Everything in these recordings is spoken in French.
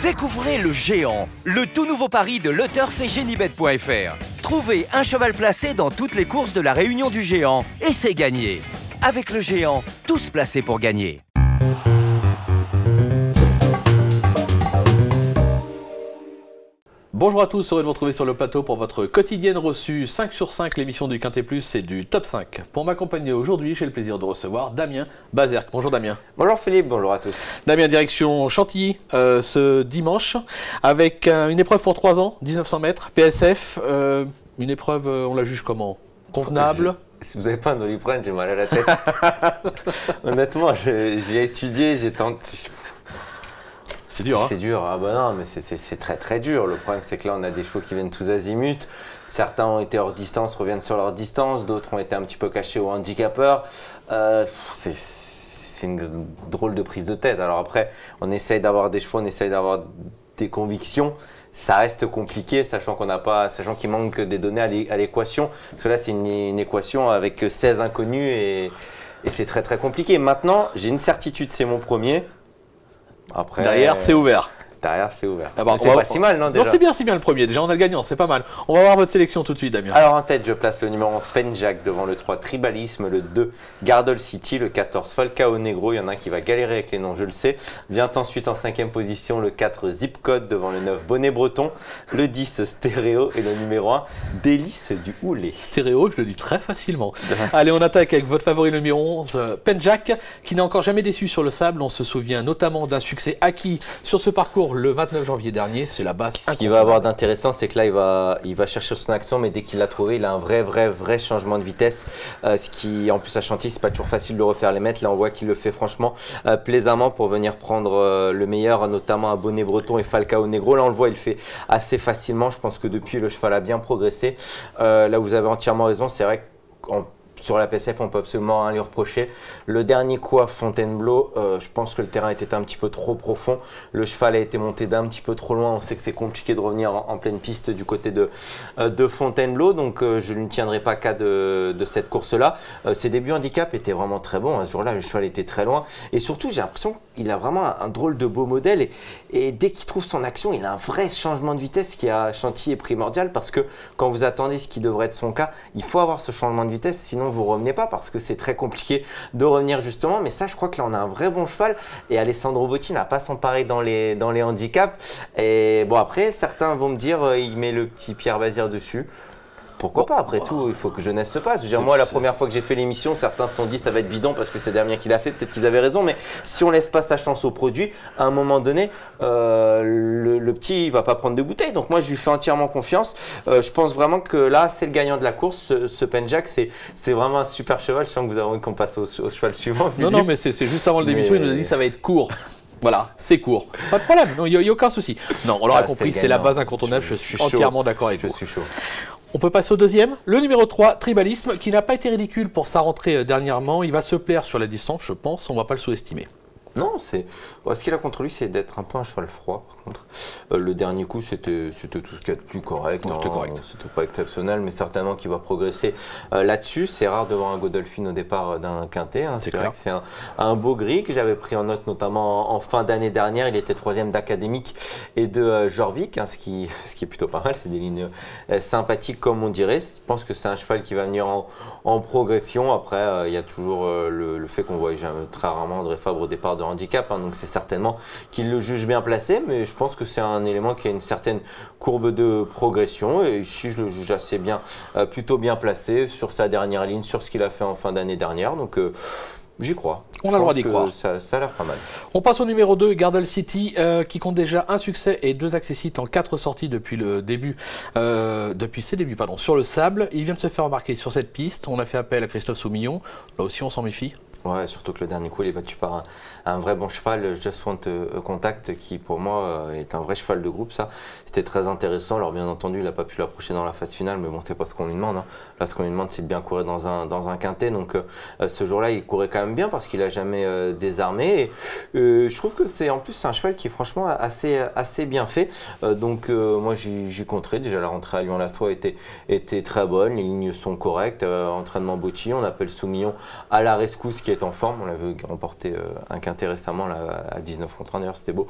Découvrez le Géant, le tout nouveau pari de LeTurf et Genibet.fr. Trouvez un cheval placé dans toutes les courses de la Réunion du Géant et c'est gagné. Avec le Géant, tous placés pour gagner. Bonjour à tous, heureux de vous retrouver sur le plateau pour votre quotidienne reçue 5 sur 5, l'émission du Quintet Plus et du Top 5. Pour m'accompagner aujourd'hui, j'ai le plaisir de recevoir Damien Bazerque. Bonjour Damien. Bonjour Philippe, bonjour à tous. Damien, direction Chantilly ce dimanche avec une épreuve pour 3 ans, 1900 mètres, PSF. Une épreuve, on la juge comment? Convenable? Si vous n'avez pas un Doliprane, j'ai mal à la tête. Honnêtement, j'ai étudié, j'ai tenté. C'est dur, hein? C'est dur, ah bah non, mais c'est très très dur. Le problème, c'est que là, on a des chevaux qui viennent tous azimuts. Certains ont été hors distance, reviennent sur leur distance. D'autres ont été un petit peu cachés au handicapeur. C'est une drôle de prise de tête. Alors après, on essaye d'avoir des chevaux, on essaye d'avoir des convictions. Ça reste compliqué, sachant qu'il manque des données à l'équation. Parce que là, c'est une équation avec 16 inconnus et c'est très très compliqué. Maintenant, j'ai une certitude, c'est mon premier. Après, derrière, c'est ouvert. Derrière, c'est ouvert. Ah bah, c'est pas si mal, non, déjà? Non, c'est bien le premier. Déjà, on a le gagnant, c'est pas mal. On va voir votre sélection tout de suite, Damien. Alors, en tête, je place le numéro 11, Penjac, devant le 3, Tribalisme, le 2, Gardol City, le 14, Falcao Negro. Il y en a un qui va galérer avec les noms, je le sais. Vient ensuite en 5e position, le 4, Zip Code, devant le 9, Bonnet Breton, le 10, Stéréo et le numéro 1, Délice du Houlet. Stéréo, je le dis très facilement. Allez, on attaque avec votre favori numéro 11, Penjac, qui n'a encore jamais déçu sur le sable. On se souvient notamment d'un succès acquis sur ce parcours le 29 janvier dernier, c'est la base. Ce qui va avoir d'intéressant, c'est que là, il va chercher son action, mais dès qu'il l'a trouvé, il a un vrai changement de vitesse. Ce qui, en plus, à Chantilly, c'est pas toujours facile de refaire les mètres. Là, on voit qu'il le fait franchement plaisamment pour venir prendre le meilleur, notamment à Bonnet Breton et Falcao Negro. Là, on le voit, il le fait assez facilement. Je pense que depuis, le cheval a bien progressé. Là, vous avez entièrement raison. C'est vrai qu'en sur la PSF, on peut absolument rien lui reprocher. Le dernier coup à Fontainebleau, je pense que le terrain était un petit peu trop profond. Le cheval a été monté d'un petit peu trop loin. On sait que c'est compliqué de revenir en pleine piste du côté de Fontainebleau. Donc, je ne tiendrai pas cas de cette course-là. Ses débuts handicap étaient vraiment très bons. Ce jour-là, le cheval était très loin. Et surtout, j'ai l'impression qu'il a vraiment un drôle de beau modèle. Et dès qu'il trouve son action, il a un vrai changement de vitesse qui à Chantilly est primordial. Parce que quand vous attendez ce qui devrait être son cas, il faut avoir ce changement de vitesse. Sinon, vous revenez pas parce que c'est très compliqué de revenir justement. Mais ça, je crois que là, on a un vrai bon cheval et Alessandro Botti n'a pas s'emparer dans les handicaps. Et bon, après, certains vont me dire, il met le petit Pierre Bazir dessus. Pourquoi pas? Après tout, il faut que jeunesse se passe. Je veux dire, moi, la première fois que j'ai fait l'émission, certains se sont dit ça va être bidon parce que c'est Damien qui l'a fait. Peut-être qu'ils avaient raison, mais si on laisse pas sa chance au produit, à un moment donné, le petit, il va pas prendre de bouteille. Donc moi, je lui fais entièrement confiance. Je pense vraiment que là, c'est le gagnant de la course. Ce Penjac, c'est vraiment un super cheval. Je sens que vous avez envie qu'on passe au cheval suivant. Non, mais c'est juste avant le démission, il nous a dit ça va être court. Voilà, c'est court. Pas de problème, il n'y a aucun souci. Non, on l'aura compris, c'est la base incontournable. Je suis entièrement d'accord avec vous. Je suis chaud. On peut passer au deuxième. Le numéro 3, Tribalisme, qui n'a pas été ridicule pour sa rentrée dernièrement. Il va se plaire sur la distance, je pense. On ne va pas le sous-estimer. Non, ce qu'il a contre lui, c'est d'être un peu un cheval froid, par contre. Le dernier coup, c'était tout ce qu'il y a de plus correct. C'était correct. C'était pas exceptionnel, mais certainement qu'il va progresser là-dessus. C'est rare de voir un Godolphin au départ d'un quintet. C'est vrai que c'est un beau gris que j'avais pris en note, notamment en fin d'année dernière. Il était 3e d'académique et de Jorvik, ce qui est plutôt pas mal. C'est des lignes sympathiques, comme on dirait. Je pense que c'est un cheval qui va venir en progression. Après, il y a toujours le fait qu'on voit très rarement André Fabre au départ de handicap, donc c'est certainement qu'il le juge bien placé, mais je pense que c'est un élément qui a une certaine courbe de progression et ici je le juge assez bien, plutôt bien placé sur sa dernière ligne, sur ce qu'il a fait en fin d'année dernière, donc j'y crois. On a le droit d'y croire. Ça a l'air pas mal. On passe au numéro 2, Gardol City, qui compte déjà un succès et 2 accessites en 4 sorties depuis ses débuts sur le sable. Il vient de se faire remarquer sur cette piste. On a fait appel à Christophe Soumillon. Là aussi, on s'en méfie. Ouais, surtout que le dernier coup, il est battu par un vrai bon cheval, Just Want a Contact, qui pour moi est un vrai cheval de groupe. Ça, c'était très intéressant. Alors bien entendu, il n'a pas pu l'approcher dans la phase finale, mais bon, c'est pas ce qu'on lui demande. Là, ce qu'on lui demande, c'est de bien courir dans un quintet. Donc ce jour-là, il courait quand même bien parce qu'il a jamais désarmé. Et je trouve que c'est en plus un cheval qui est franchement assez bien fait. Moi, j'y compterai. Déjà, la rentrée à Lyon-la-Soie était très bonne. Les lignes sont correctes. Entraînement Botti, on appelle Soumillon à la rescousse, qui est en forme. On l'a vu remporter un quintet récemment là, à 19 contre 1, d'ailleurs c'était beau,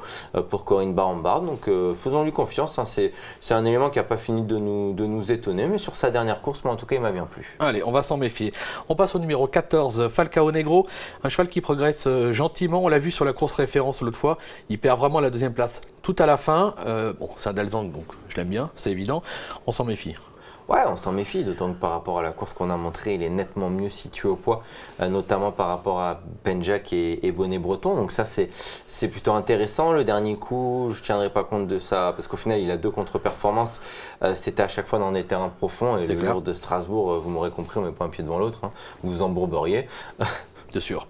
pour Corinne Barambard. Donc faisons-lui confiance, hein. C'est un élément qui n'a pas fini de nous étonner, mais sur sa dernière course, moi en tout cas il m'a bien plu. Allez, on va s'en méfier. On passe au numéro 14, Falcao Negro, un cheval qui progresse gentiment. On l'a vu sur la course référence l'autre fois, il perd vraiment la deuxième place tout à la fin. Bon, c'est un Dalzang, donc je l'aime bien, c'est évident. On s'en méfie. Ouais, on s'en méfie, d'autant que par rapport à la course qu'on a montrée, il est nettement mieux situé au poids, notamment par rapport à Penjac et Bonnet Breton. Donc ça, c'est plutôt intéressant. Le dernier coup, je ne tiendrai pas compte de ça, parce qu'au final, il a 2 contre-performances. C'était à chaque fois dans des terrains profonds. Et le jour de Strasbourg, vous m'aurez compris, on ne met pas un pied devant l'autre. Hein. Vous vous embourberiez. C'est sûr.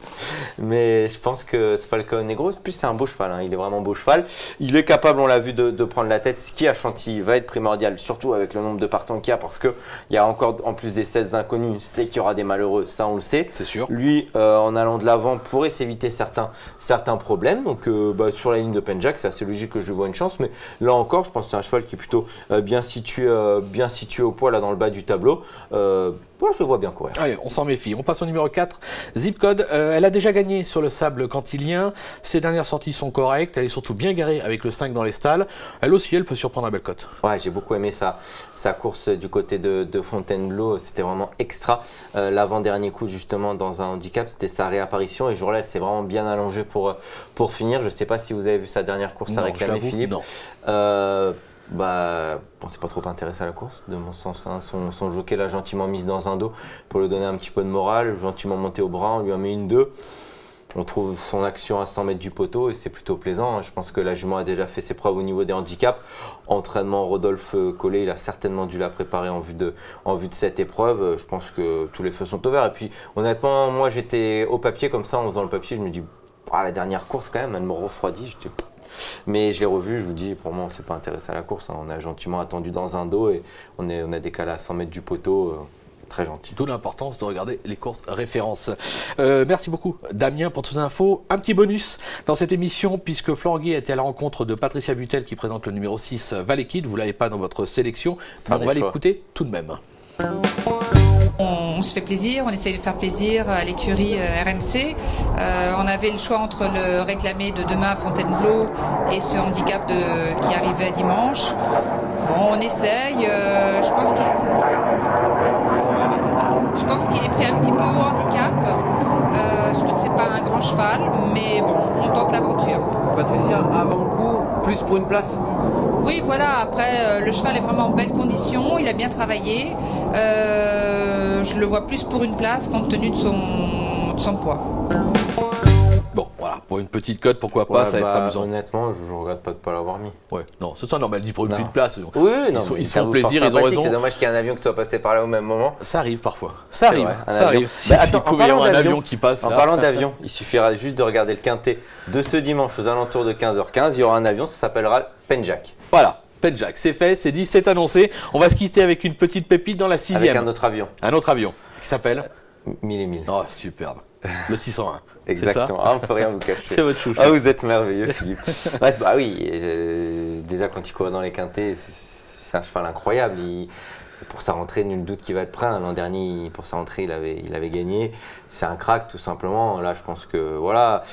Mais je pense que ce Falcao Negro, plus c'est un beau cheval, hein. Il est vraiment beau cheval. Il est capable, on l'a vu, de prendre la tête. Ce qui à Chantilly va être primordial, surtout avec le nombre de partants qu'il y a, parce qu'il y a encore, en plus des 16 inconnus, c'est qu'il y aura des malheureux, ça on le sait. C'est sûr. Lui, en allant de l'avant, pourrait s'éviter certains problèmes. Donc sur la ligne de Penjac, c'est assez logique que je lui vois une chance. Mais là encore, je pense que c'est un cheval qui est plutôt bien situé au poids, là dans le bas du tableau. Moi, je le vois bien courir. Allez, on s'en méfie. On passe au numéro 4, Zip Code. Elle a déjà gagné sur le sable cantilien. Ses dernières sorties sont correctes. Elle est surtout bien garée avec le 5 dans les stalles. Elle aussi, elle peut surprendre à Bellecote. Ouais, j'ai beaucoup aimé sa course du côté de Fontainebleau. C'était vraiment extra. L'avant-dernier coup, justement, dans un handicap, c'était sa réapparition. Et ce jour-là, elle s'est vraiment bien allongée pour finir. Je ne sais pas si vous avez vu sa dernière course à réclamer, Philippe. Non. On s'est pas trop intéressé à la course, de mon sens. Hein. Son jockey l'a gentiment mise dans un dos pour lui donner un petit peu de morale, gentiment monté au bras, on lui en met une 2. On trouve son action à 100 mètres du poteau et c'est plutôt plaisant. Hein. Je pense que la jument a déjà fait ses preuves au niveau des handicaps. Entraînement Rodolphe Collet, il a certainement dû la préparer en vue de cette épreuve. Je pense que tous les feux sont ouverts. Et puis honnêtement, moi j'étais au papier comme ça, en faisant le papier, je me dis, la dernière course quand même, elle me refroidit. Mais je l'ai revu, je vous dis, pour moi on ne s'est pas intéressé à la course. Hein. On a gentiment attendu dans un dos et on a décalé à 100 mètres du poteau. Très gentil. D'où l'importance de regarder les courses références. Merci beaucoup Damien pour toutes les infos. Un petit bonus dans cette émission puisque Florent Guy a été à la rencontre de Patricia Butel qui présente le numéro 6 Valekid. Vous ne l'avez pas dans votre sélection, mais on va l'écouter tout de même. On se fait plaisir, on essaye de faire plaisir à l'écurie RMC. On avait le choix entre le réclamé de demain à Fontainebleau et ce handicap qui arrivait dimanche. Bon, on essaye, je pense qu'il est pris un petit peu au handicap, surtout que c'est pas un grand cheval, mais bon, on tente l'aventure. Patricia, avant coup, plus pour une place? Oui, voilà, après, le cheval est vraiment en belle condition, il a bien travaillé. Je le vois plus pour une place compte tenu de son poids. Bon, voilà, pour une petite cote, pourquoi pas, ça va être amusant. Honnêtement, je ne regrette pas de ne pas l'avoir mis. Ouais, non, c'est ça, normal, dit pour une petite place. Oui, ils se font plaisir, ils ont raison. C'est dommage qu'il y ait un avion qui soit passé par là au même moment. Ça arrive parfois. Ça arrive. Attends, il pouvait y avoir un avion qui passe. En parlant d'avion, il suffira juste de regarder le quintet de ce dimanche aux alentours de 15h15. Il y aura un avion, ça s'appellera Penjac. Voilà. Penjac, c'est fait, c'est dit, c'est annoncé. On va se quitter avec une petite pépite dans la 6e. Avec un autre avion. Un autre avion qui s'appelle 1000 et 1000. Oh, superbe. Le 601. Exactement. On ne peut rien vous cacher. C'est votre chouchou. Ah, vous êtes merveilleux, Philippe. Bah oui, déjà quand il courait dans les quintets, c'est un cheval incroyable. Pour sa rentrée, nul doute qu'il va être prêt. L'an dernier, pour sa rentrée, il avait gagné. C'est un crack, tout simplement. Là, je pense que voilà.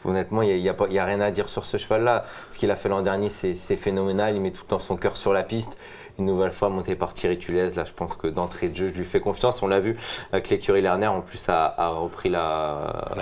Honnêtement, il n'y a rien à dire sur ce cheval-là. Ce qu'il a fait l'an dernier, c'est phénoménal. Il met tout le temps son cœur sur la piste. Une nouvelle fois monté par Thierry Tulez. Là, je pense que d'entrée de jeu, je lui fais confiance. On l'a vu avec l'écurie Lerner. En plus, a repris la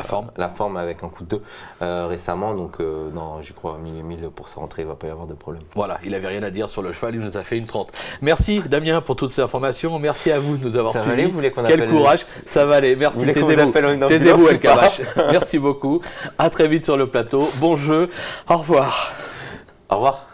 forme avec un coup de 2 récemment. Donc, non, j'y crois, 1000 et 1000 pour sa rentrée, il ne va pas y avoir de problème. Voilà, il n'avait rien à dire sur le cheval. Il nous a fait une 30. Merci Damien pour toutes ces informations. Merci à vous de nous avoir suivis. Allez, vous voulez qu'on Quel courage. Ça va aller. Merci. Taisez-vous, El Kabash. Merci beaucoup. À très vite sur le plateau. Bon jeu. Au revoir. Au revoir.